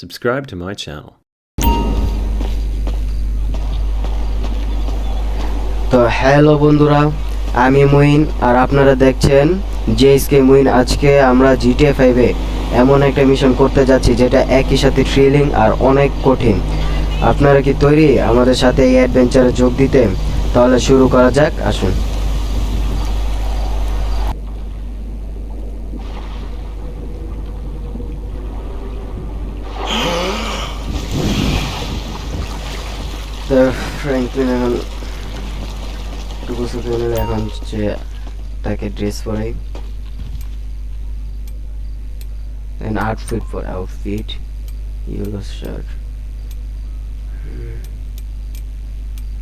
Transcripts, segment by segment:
Subscribe to my channel. তো hello বন্ধুরা, আমি মুইন আর আপনারা দেখছেন জেএসকে মুইন। আজকে আমরা জিটিএ 5-এ এমন একটা মিশন করতে যাচ্ছি যেটা একই সাথে থ্রিলিং আর অনেক কঠিন। আপনারা কি তৈরি আমাদের সাথে এই অ্যাডভেঞ্চারে যোগ দিতে? তাহলে শুরু করা যাক, আসুন। তো ফ্র্যাঙ্কলিন এখন যে তাকে ড্রেস পরাই, an outfit for outfit, yellow shirt।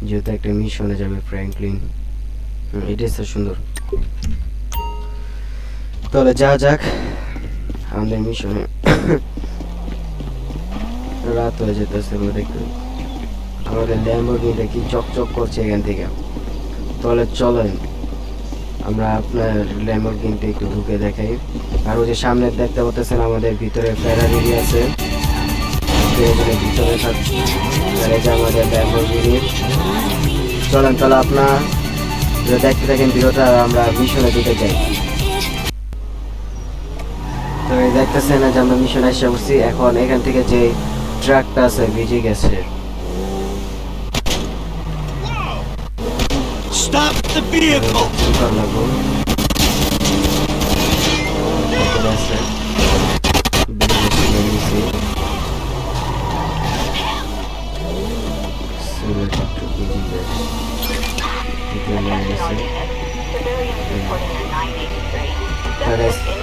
যেহেতু একটা মিশনে যাবে ফ্র্যাঙ্কলিন, এটাই তো সুন্দর। তাহলে যা যাক আমাদের মিশনে। রাত হয়ে যেতেছে, দেখতে আমাদের ল্যাম্বরগিনিটা কি চকচক করছে এখান থেকে। তাহলে চলেন আমরা আপনার ল্যাম্বরগিনিটা একটু ঢুকে দেখাই। আর ওই যে সামনে দেখতে পাচ্ছেন আমাদের ভিতরে ফেরারি আছে, ভিতরে থাকছে আমাদের ল্যাম্বরগিনি। চলেন তাহলে আপনার দেখতে থাকেন ভিডিওটা, আমরা মিশনে ঢুকে যাই। তো এই দেখতেছেন যে আমরা মিশনে এসে বসছি। এখন এখান থেকে যে ট্রাকটা আছে ভিজে গেছে। Stop the vehicle!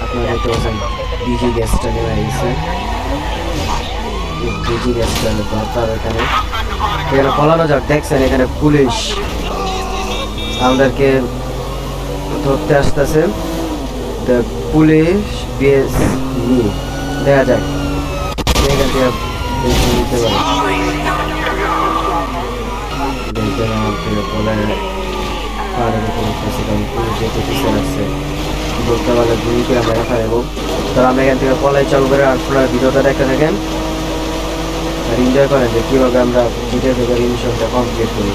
আপনারা দেখতে পাচ্ছেন বিজি গ্যাসটা নেওয়া গেছে। বিজি গ্যাসটা দরকার এখানে ফলানো যাক। দেখছেন এখানে পুলিশ আমাদেরকে ধরতে আসতেছে। পুলিশ বিএস দেখা যাক এখান থেকে নিতে পারে। ধরতে পারলে গুলি করে আমরা দেখা দেবো। তাহলে আমরা এখান থেকে পলাই চালু করে আপনারা ভিডিওটা দেখতে থাকেন আর এনজয় করেন যে কীভাবে আমরা জিটিএ থেকে মিশনটা কমপ্লিট করি।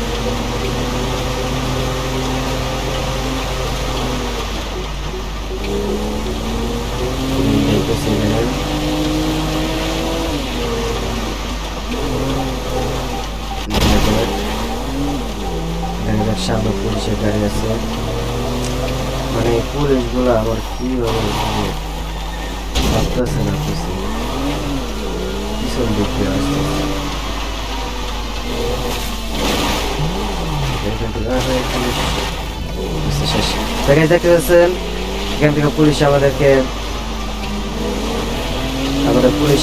সামনে পুলিশের গাড়ি আছে, মানে পুলিশগুলো আমার কিভাবে ভাবতেছে না কিছু, পিছন দেখতে আসতেছে। দেখতে পাচ্ছেন এখান থেকে পুলিশ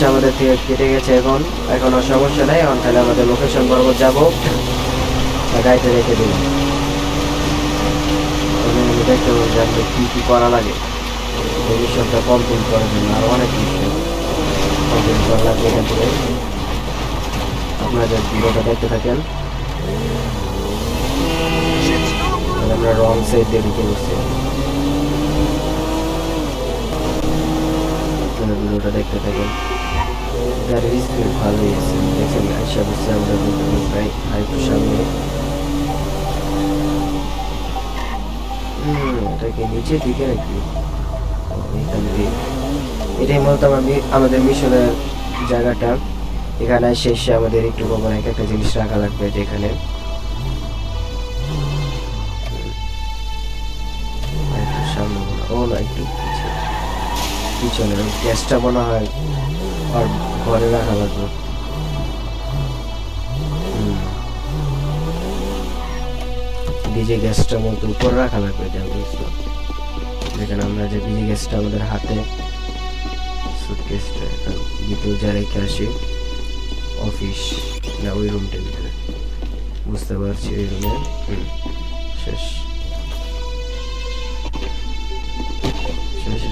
আমাদের থেকে কেটে গেছে। এখনো সমস্যা নেই। এখন তাহলে আমাদের লোকেশন বরাবর যাবো, গাড়িতে রেখে দিলাম। দেখতে পাবো যে আপনি কী কী করা লাগে এই মিশনটা কমপ্লিট করার জন্য। আর অনেক মিশন কমপ্লিট করা লাগবে এখান থেকে। আপনাদের ভিডিওটা দেখতে থাকেন। আমরা রং সাইড দিয়ে ঢুকে বসছি। আপনারা ভিডিওটা দেখতে থাকেন। গাড়ির স্পিড ভালোই আছে, দেখেন আইসা বসছে আমরা প্রায় আরেকটু সামনে। এটাকে নিচে দিকে নাকি এখান দিয়ে, এটাই মূলত আমাদের মিশনের জায়গাটা। এখানে শেষে আমাদের একটু কখন একটা জিনিস রাখা লাগবে, যেখানে সামনে ও না একটু পিছনে গ্যাসটা মনে হয় আর ঘরে রাখা লাগবে। বিজি গ্যাসটা মতো উপরে রাখা লাগবে, যা বুঝলো। যেখানে আমরা যে বিজি গ্যাসটা আমাদের হাতে সুটকেসটা ভিতরে যা রেখে আসি, অফিস না ওই রুমটার ভিতরে, বুঝতে পারছি ওই রুমে। শেষ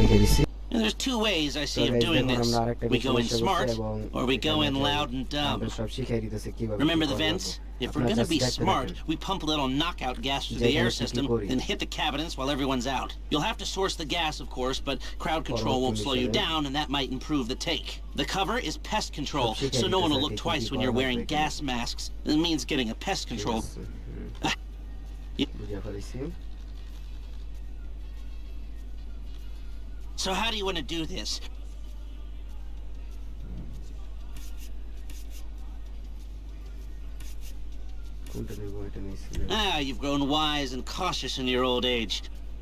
রেখে দিছি। There's two ways I তো see of guys, doing দেখুন this. আমরা আরেকটা We মিশন go in এসে smart, বসে এবং or we go এখানে in যে loud and dumb. আমাদের সব শিখিয়ে দিতেছে কিভাবে Remember কি the করা vents? লাগবে। If we're আপনারা gonna just be দেখতে smart, থাকুন। we pump a little knockout gas through যে the air এখানে কি system, করি। then hit the cabinets while everyone's out. You'll have to source the gas, of course, but crowd control won't slow you down, and that might improve the take. The cover is pest control, so no one will look twice when you're wearing gas masks. It means getting a pest control. বুঝে ফেলেছি। So how do you want to do this? কোনটা নেবো এটা নিয়েছি। You've grown wise and cautious in your old age.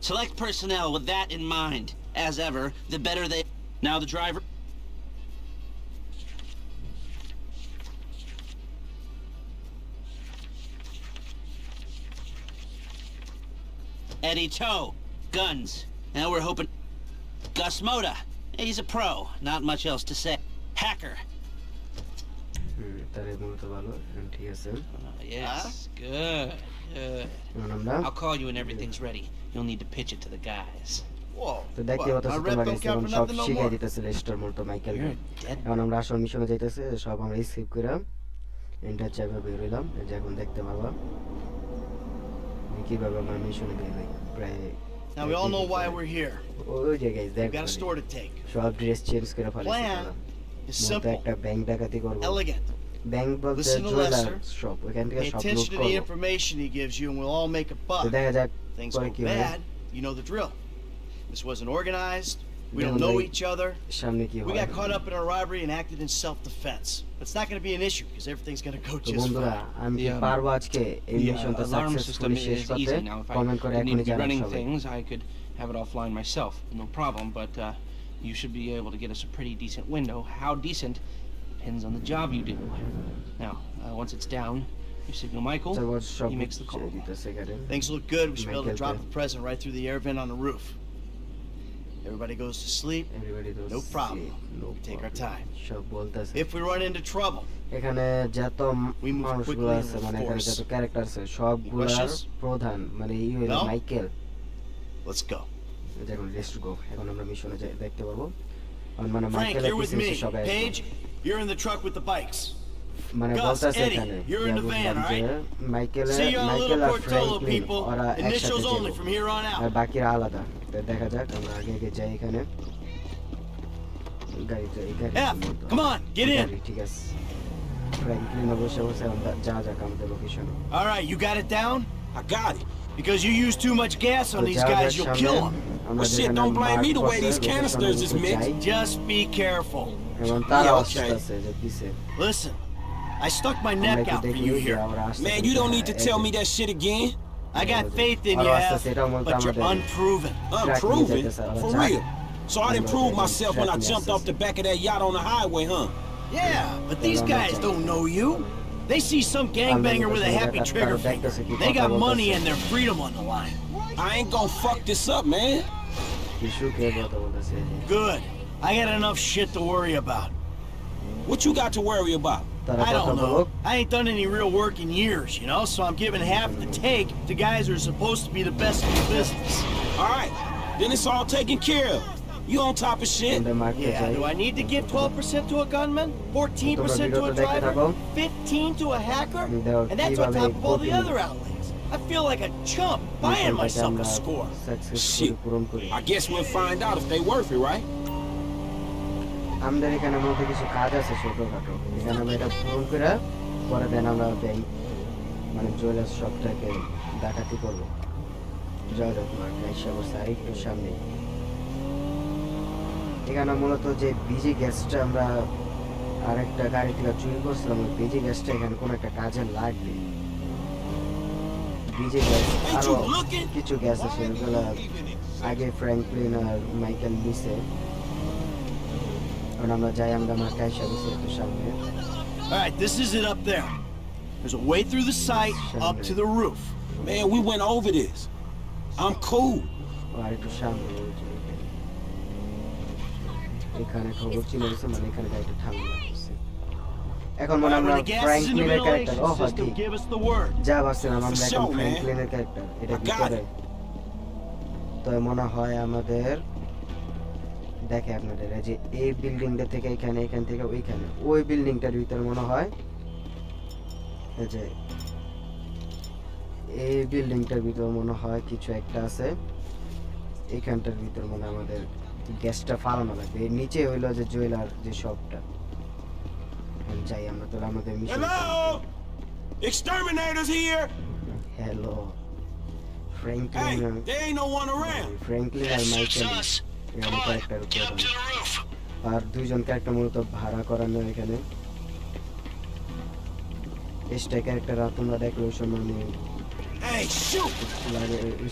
Select personnel with that in mind. As ever, the better they... Now the driver... Eddie Toe, guns. Now we're hoping... Gus Moda, he's a pro. Not much else to say. Hacker. তার মূলত ভালো ঠিক আছে। Yes, good. এখন আমরা I'll call you when everything's ready. You'll need to pitch it to the guys. Whoa. তো দেখতে What, পাচ্ছ my তোমরা rep guys don't count এখন for সব nothing no শিখিয়ে more? দিতেছে লেস্টার মূলত মাইকেল। You're dead. এখন আমরা আসল মিশনে যাইতেছে সব আমরা স্কিপ করে এন্টার চাপে বের হইলাম। এই যে এখন দেখতে পাবা কিভাবে আমরা মিশনে বের হই প্রায়। Now we all know why we're here. ওই যে গাইস We've got a দেখো store to take. সব ড্রেস চেঞ্জ করে ফেলেছি। Plan is মূলত simple, একটা ব্যাংক ডাকাতি করব। elegant. ব্যাংক বলতে Listen to jeweller Lester. Shop, ওখান থেকে Pay সব লুট attention to the করব। information he gives you and we'll all make a তো buck. দেখা যাক Things পরে go কি হয়। bad, you know the drill. This wasn't organized. We Then don't know they- each other. সামনে কি We হয়। got caught up in a robbery and acted in self-defense. But it's not going to be an issue because everything's going to go তো just বন্ধুরা fine. আমি কি The, পারবো আজকে এই The মিশনটা alarm system সাকসেসফুলি শেষ is করতে? easy now. If I comment করে didn't need এখনই to be জানান running সবাই। things, I could have it offline myself, no problem. But you should be able to get us a pretty decent window. How decent depends on the job you do. Now, once it's down, you signal Michael. তারপর সব He makes the call. দিতেছে এখানে। Things look good. We should be able to Michael drop Bay. the present right through the air vent on the roof. Everybody goes to sleep. Everybody does No problem. see, no We take our problem. time. সব বলতেছে। If we run into trouble, এখানে যত We move মানুষগুলো quickly আছে and মানে এখানে force. যত character আছে সবগুলার questions? প্রধান মানে এই হলো No? মাইকেল। let's go. এখন লেটস গো। এখন আমরা মিশনে যাই দেখতে পাবো। আর মানে Frank, Michael you're with me. সবাই আছে। Paige, you're in the truck with the bikes. মানে Gus, বলতেছে Eddie, এখানে you're in the van, বুঝলাম যে Michael See you on Michael Little আর Portola, ফ্র্যাঙ্কলিন people. ওরা Initials একসাথে only যাবে। from here on আর out. বাকিরা আলাদা। তো দেখা যাক আমরা আগে আগে যাই এখানে। গাড়িতে এই গাড়ি F, come on, get in. ঠিক আছে। ফ্র্যাঙ্কলিন বসে বসে আমরা যা যাক আমাদের লোকেশনে। All right, you got it down? I got it. Because you use too much gas on তো these যাওয়া guys, যাক you'll সামনে। kill them. আমরা Well, shit, যেখানে don't blame me the way mark these করছে, canisters is লোকেশনে mixed. যাই। Just be careful. এবং তারা Yeah, আসতে okay. আছে যে দিছে। Listen, I stuck my আমরা neck একটু out for দেখি you যে here. ওরা আসতেছে Man, you don't কিনা, need to tell me that shit again. I got faith in you, Ahora hasta F, será un but you're montón de- unproven. Unproven? For real. So I didn't prove Jack- myself when I Jack jumped off Nessus. the back of that yacht on the highway, huh? Yeah, but these guys don't know you. They see some gangbanger with a happy trigger finger. They got money and their freedom on the line. I ain't gonna fuck this up, man. কিছু কে কথা বলতেছে। Good. I got enough shit to worry about. What you got to worry about? তারা I কথা don't know. বলুক। I ain't done any real work in years, you know, so I'm giving half the take to guys who are supposed to be the best in the business. All right, then it's all taken care of. You on top of shit? আমাদের মার্কে Yeah, যাই। do I need to give 12% to a gunman? 14% to a ভিডিওটা দেখতে থাকো। driver? 15 to a hacker? দাও, And that's on কিভাবে top of all the প্রতি- other outlays. I feel like a chump buying মিশনটাকে myself আমরা a score. successfully Shit. পূরণ করি। I guess we'll find out if they worth it, right? আমাদের এখানে মধ্যে কিছু কাজ আছে ছোটখাটো। এখানে আমরা এটা পূরণ করে পরে দেন আমরা ব্যাংক মানে জুয়েলার্স শপটাকে ডাকাতি করবো। জয় রকমার গাইসা বসে আর একটু সামনে। এখানে মূলত যে বিজি গ্যাসটা আমরা আরেকটা গাড়ি থেকে চুরি করছিলাম ওই বিজি গ্যাসটা এখানে কোনো একটা কাজে লাগবে। বিজি গ্যাস আরো কিছু গ্যাস আছে যেগুলো আগে ফ্র্যাঙ্কলিন আর মাইকেল নিছে। কারণ আমরা যাই আমরা আমার গাইসা বসে একটু সামনে। All right, this is it up there. There's a way through the site up to the roof. Man, we went over this. I'm cool. আর একটু সামনে ওই যে এখানে খবর ছিল মানে এখানে গাড়িটা ঠান্ডা লাগছে। এখন মনে All right, আমরা when the gas is in the ফ্র্যাঙ্কলিনের ক্যারেক্টার ventilation ও system, ঠিক give us the word. যা ভাবছিলাম আমরা For এখন sure, man. ফ্র্যাঙ্কলিনের ক্যারেক্টার এটা I got ভিতরে it. তো মনে হয় আমাদের দেখে আপনাদের এই যে এই বিল্ডিংটা থেকে এখান থেকে ওইখানে ওই বিল্ডিংটার ভিতরে মনে হয় এই যে এই বিল্ডিংটার ভিতর মনে হয় কিছু একটা আছে। এইখানটার ভিতর মনে হয় আমাদের গ্যাসটা ফালানো লাগবে। এর নিচে হইলো যে জুয়েলার যে শপটা। যাই আমরা তো আমাদের mission. Exterminators here! Hello Franklin Hey, there ain't no one around. Franklin আর মাইকেল এরকম ক্যারেক্টার আর দুইজন ক্যারেক্টার মূলত ভাড়া করানো এখানে। স্টার ক্যারেক্টার তোমরা দেখলে ওই সময় আমি Hey, shoot!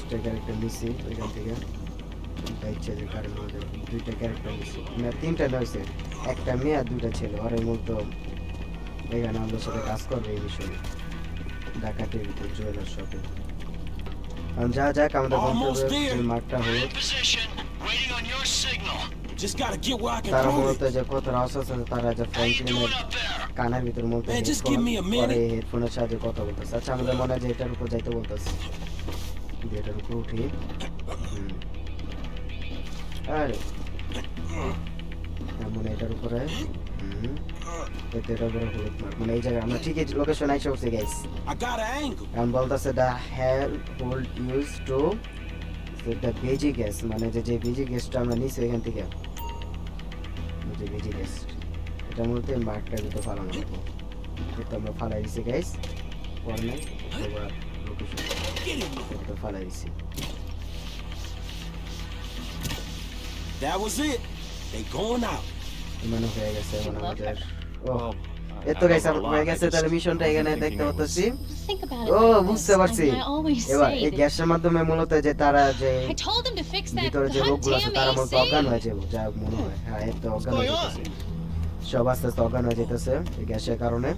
স্টার ক্যারেক্টার নিছি ওইখান থেকে। ইচ্ছে যে কারণ আমাদের দুইটা ক্যারেক্টার নিছি না তিনটা নয়ছে, একটা মেয়ে আর দুইটা ছেলে। ওরা মূলত এখানে আমাদের সাথে কাজ করবে এই বিষয়ে ডাকাতির ভিতরে জুয়েলার শপে। যা যাক আমাদের গন্তব্যের মাঠটা হলো Just gotta get where I can তারা prove মূলত it. যে কত রাস আছে তারা যে ফ্র্যাঙ্কলিনের কানের ভিতর মূলত Man, just give me a minute. হেডফোনের সাহায্যে কথা বলতেছে। আচ্ছা আমাদের মনে হয় যে এটার উপর যাইতে বলতেছে, এটার উপর উঠি। আরে এমন এটার উপরে এতে এটার উপরে হলুদ মার্ক মানে এই জায়গায় আমরা ঠিকই লোকেশন আইসা উঠছি guys. I got an angle. এখন বলতেছে the hell hold use to the বেজি গ্যাস মানে যে বেজি গ্যাসটা আমরা নিছি এখান থেকে যে বেজি গ্যাস এটা মূলত মার্কটার ভিতরে ফালানো হবে। এটা আমরা ফালাই দিছি গাইস। পরে নাই এবার লোকেশন এটা ফালাই দিছি। That was it. They going out. মানে হয়ে গেছে এখন আমাদের এত গাইস হয়ে গেছে। তাহলে মিশনটা এখানে দেখতে পাচ্ছি। Think about O it like this. বুঝতে পারছি। I always এবার say এই that গ্যাসের মাধ্যমে মূলত যে তারা যে I told him to fix that ভিতরে যে লোকগুলো আছে তারা মূলত goddamn অজ্ঞান AC. হয়ে যাবে যা মনে হয়। হ্যাঁ এই তো অজ্ঞান হয়ে যেতেছে, সব আস্তে আস্তে অজ্ঞান হয়ে যেতেছে এই গ্যাসের কারণে।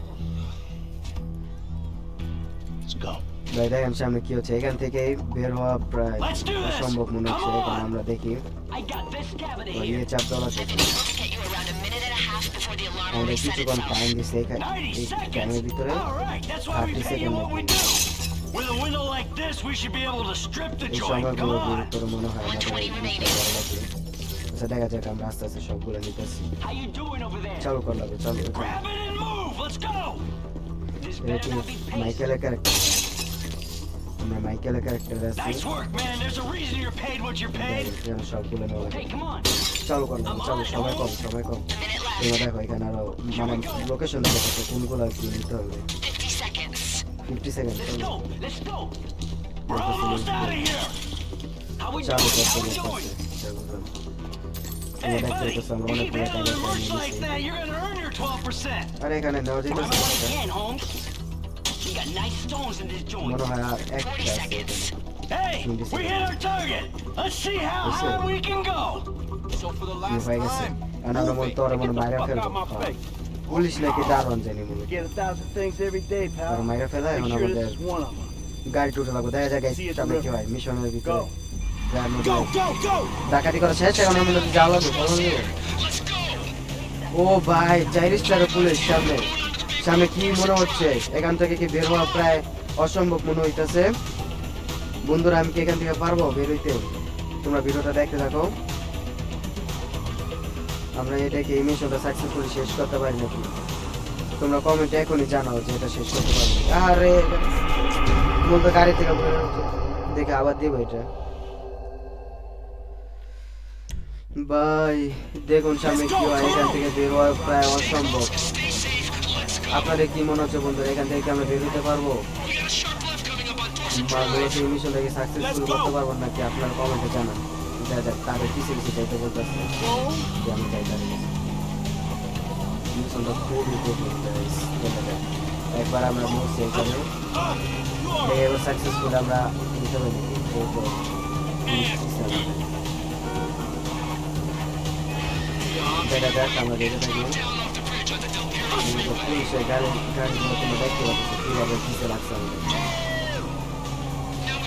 ভাই দেখেন সামনে কি হচ্ছে, এখান থেকে বের হওয়া প্রায় Let's do this. অসম্ভব মনে হচ্ছে। Come on. এখন আমরা দেখি I got this cavity ইয়ে চাপ দেওয়া আছে। Get you around a minute and a half before the alarm আমাদের resets কিছুক্ষণ itself. টাইম দিচ্ছে এখানে 90 এই seconds. টাইমের ভিতরে। All right, that's why we 30 pay you seconds what we do. With a window like this, we should be able to strip the এই joint. সময়গুলো Come on. গুরুত্বর মনে হয় আমাদের বুঝতে ভালো লাগবে। আচ্ছা দেখা যাক আমরা আস্তে আস্তে সবগুলো নিতেছি। How you doing over there? চালু কর লাগবে চালু। Grab it and move. Let's go. This এটা better কি not be paced. মাইকেলের ক্যারেক্টার? আমরা মাইকেলের ক্যারেক্টার আছি। Nice work, man. There's a reason you're paid what you're paid. সবগুলো নেওয়া Hey, লাগবে। come on. চালু কর লাগবে চালু। সময় কম সময় কম। তোমরা দেখো এখানে আরো মানে লোকেশন দেখাচ্ছে কোনগুলো কি নিতে হবে। 50 seconds. 50 second Let's go. Let's go. We're almost out of here. How we চালু doing? How we করতে doing? তোমরা Hey, দেখতে buddy. পাচ্ছ আমরা You অনেক keep টাকা handling the merch নিয়েছি। like that, you're gonna earn your 12%. আরে এখানে নেওয়া Try যেতেছে what I can, Holmes. You got nice stones in this joint. মনে হয় আর একটা আছে এখানে। Hey, we hit our target. Let's see how Listen. high we can go. So for the কি last হয়ে গেছে time, আর আমরা মনে তোরা মনে মাইরা fuck ফেলবো। out my হ্যাঁ। face. পুলিশ নাকি দারুণ জানি মনে Get 1,000 things every day, আর pal. মাইরা ফেলা Make এখন sure আমাদের this is one of them. গাড়ি টুটে লাগবে। দেখা যায় See you at সামনে the কি হয় মিশনের ভিতরে Go. যার মধ্যে Go, go, go. ডাকাতি করা শেষ এখন আমাদের যাওয়া লাগবে। বলুন ও ভাই 4 স্টার পুলিশ সামনে সামনে কি মনে হচ্ছে এখান থেকে কি বের হওয়া প্রায় অসম্ভব মনে হইতেছে। বন্ধুরা আমি কি এখান থেকে পারবো বের হইতে? তোমরা ভিডিওটা দেখতে থাকো। আমরা এটাকে এই মিশনটা সাকসেসফুলি শেষ করতে পারি নাকি তোমরা কমেন্টে এখনই জানাও যে এটা শেষ করতে পারবে। আরে বলতো গাড়ি থেকে বের হচ্ছে দেখে আবার দিব এটা। ভাই দেখুন সামনে কি হয়, এখান থেকে বের হওয়া প্রায় অসম্ভব। আপনাদের কি মনে হচ্ছে বন্ধুরা এখান থেকে কি আমরা বের হতে পারবো বা এই মিশনটাকে সাকসেসফুল করতে পারবো নাকি আপনারা কমেন্টে জানান। দেখা যাক তাদের পিছিয়ে পিছিয়ে যাইতে বলতেছে যে আমি যাই তাদের কাছে। মিশনটা খুবই কঠিন guys, দেখা যাক। একবার আমরা মরছি এখানে এবার সাকসেসফুল আমরা নিতে পারি দেখা যাক আমরা দেখে থাকি। পুলিশের গাড়িগুলো তোমরা দেখতে পাচ্ছ কীভাবে পিছিয়ে লাগছে আমাদের।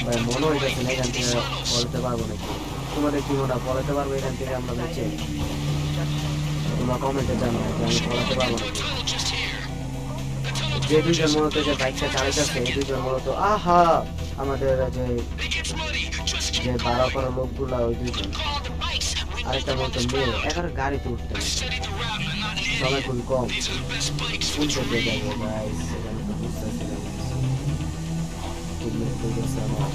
ভাই মনে হইতেছে না এখান থেকে পড়তে পারবো নাকি। তোমাদের কি মনে হয় পড়াতে পারবো এখান থেকে আমরা বেঁচে? তোমরা কমেন্টে জানাও যে আমি পড়াতে পারবো নাকি। যে দুজন মূলত যে বাইকটা চালাইতেছে এই দুজন মূলত আহা আমাদের যে ভাড়া করা লোকগুলা ওই দুজন আরেকটা বলতো মেয়ে এখন গাড়িতে উঠতে না সময় খুবই কম কোন জায়গায় যাবো গাইস আমি তো বুঝতেছি না কিডন্যাপ হয়ে গেছে আমার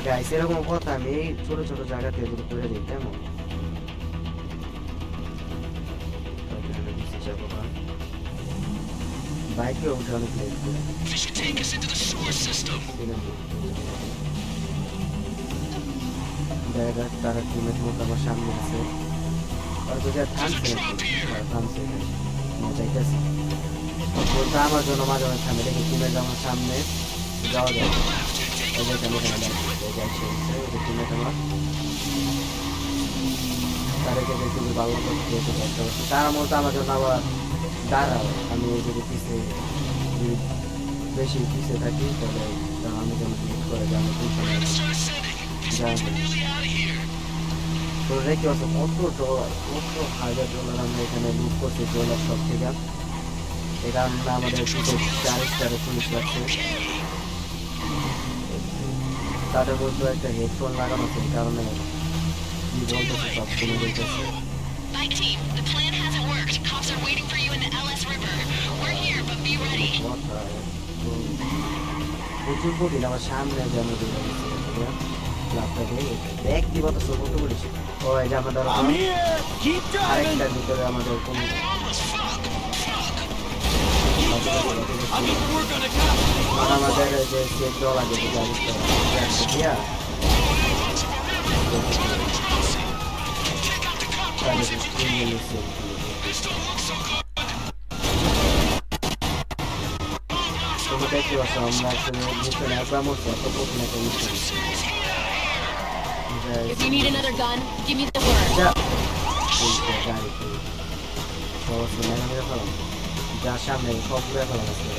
গাইস এরকম কথা আমি এই ছোট ছোট জায়গাতে এগুলো করে দিই কেমন বাইকে উঠে অনেক লেট করে তারা টিমের মতো আমার সামনে আছে আর যদি থামছে থামছে যাইতেছে বলতে আমার জন্য মাঝে মাঝে থামে দেখি টিমের আমার সামনে যাওয়া যায় ওদের এখানে টিমের আমার তাদেরকে খুবই ভালো করতে তারা মতো আমার জন্য আবার দাঁড়াও আমি যদি পিছিয়ে বেশি পিছিয়ে থাকি তাহলে আমি যেন ডিলিট করে যাবো তো রেখে আছে কত ডলার কত $1000 আমরা এখানে লুট করছি ডলার সব থেকে এই কারণে আমাদের পিছিয়ে 4 স্টারে পুলিশ লাগছে তাদের মধ্যে একটা হেডফোন লাগানো আছে এই কারণে কি বলতেছে সব শুনে বলতেছে Bike team, the plan hasn't worked. Cops are waiting for you in the LS River. We're here, but be ready. প্রচুর কঠিন আমার সামনে যেন ব্যক্তিগত সবুজ করেছি ও এই যে আমাদের আরেকটার ভিতরে আমাদের কোন আমাদের যে সেট ডল আছে তোমরা দেখতে পাচ্ছ আমরা আসলে মিশন একবার মতো এত কঠিন একটা mission If you need another gun, give me the word. যার সামনে সব ঘুরে ফেলা আছে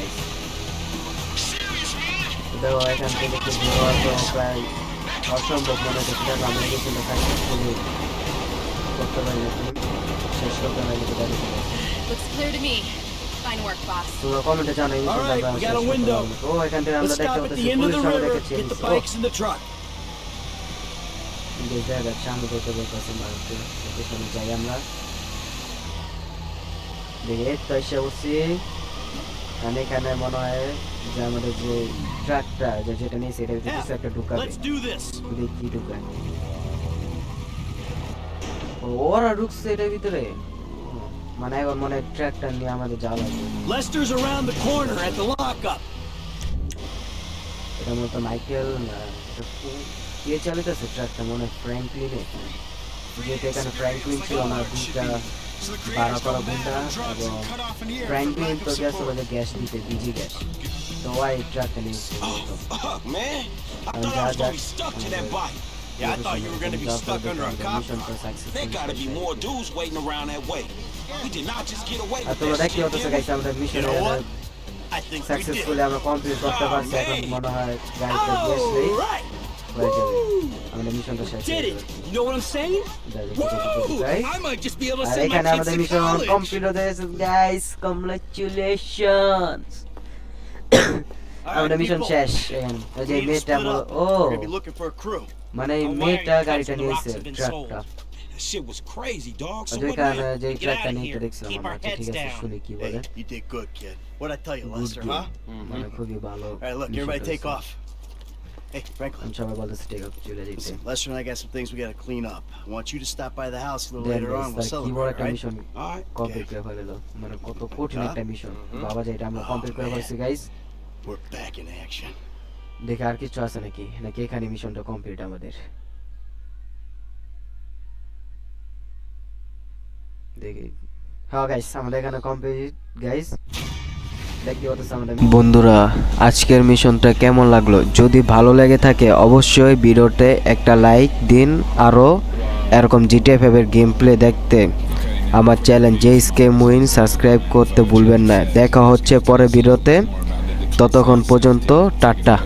দেখো এখান থেকে প্রায় অসম্ভব মনে হচ্ছে আমরা মিশনটা সাকসেসফুলি করতে পারি শেষ করতে পারি Looks clear to me. Fine work, boss. তোমরা কমেন্টে জানাই ও এখান থেকে আমরা দেখতে পাচ্ছি পুলিশ সবাই দেখেছি Get the bikes in the truck. জায়গার সামনে দেখতে বলতেছি এখানে যাই আমরা দেখে তো এসে বসছি কারণ এখানে মনে হয় যে আমাদের যে ট্রাকটা যেটা নিয়েছে এটা কিছু একটা ঢুকাবে দেখি ঢুকায় ওরা ঢুকছে এটার ভিতরে মানে এখন মনে হয় ট্রাকটা নিয়ে আমাদের যাওয়া লাগবে Lester's around the corner at the lockup. এটা মতো মাইকেল কে চালাতেছে ট্রাকটা মনে হয় ফ্র্যাঙ্কলিনে যেহেতু এখানে ফ্র্যাঙ্কলিন ছিল না দুইটা 12 করা গুন্ডা এবং ফ্র্যাঙ্কলিন তো গেছিল যে গ্যাস দিতে বিজি গ্যাস তো ওই ট্রাকটা নিয়েছে Yeah, I thought you were going to be stuck under a cop car. There gotta be more dudes waiting around that way. We did not just get away with তোমরা দেখতে পাচ্ছ guys আমরা mission I think we did. Successfully আমরা complete করতে পারছি এখন মনে হয় গাড়িতে গ্যাস নেই হয়ে যাবে আমরা মিশনটা শেষ Did it? You know what I'm saying? I might just be able to আর send my এখানে kids আমাদের to মিশন college. কমপ্লিট হয়ে গেছে গাইস কংগ্রাচুলেশনস আমাদের মিশন শেষ এখন ওই যে মেয়েটা ও We're going to be looking for a crew. মানে এই মেয়েটা গাড়িটা নিয়েছে ট্রাকটা That shit was crazy, dog. So ওই what কারণে now? যে Get ট্রাকটা out of নিয়ে here. দেখছিলাম Keep আমরা our আচ্ছা ঠিক heads আছে down. শুনি কি Hey, বলে you did good, kid. What'd I tell you, Lester, huh? মানে খুবই ভালো All right, look, everybody take off. Hey, Franklin. আমি সবাই বলতেছি টেক অফ চলে যেতে Listen, Lester and I got some things we got to clean up. I want you to stop by the house a little then later on. We'll কি বড় celebrate, একটা right? Mission All right. Complete করে ফেললো মানে কত কঠিন একটা mission বাবা যেটা আমরা কমপ্লিট করে ফেলছি guys We're back in action. দেখে আর কিছু আছে নাকি নাকি এখানে মিশনটা কমপ্লিট আমাদের দেখি হ্যাঁ গাইস আমাদের এখানে কমপ্লিট গাইস বন্ধুরা আজকের মিশনটা কেমন লাগলো যদি ভালো লেগে থাকে অবশ্যই ভিডিওতে একটা লাইক দিন আরো এরকম GTA 5 এর গেম প্লে দেখতে আমার চ্যানেল JSK Muin সাবস্ক্রাইব করতে ভুলবেন না দেখা হচ্ছে পরে ভিডিওতে ততক্ষণ পর্যন্ত টাটা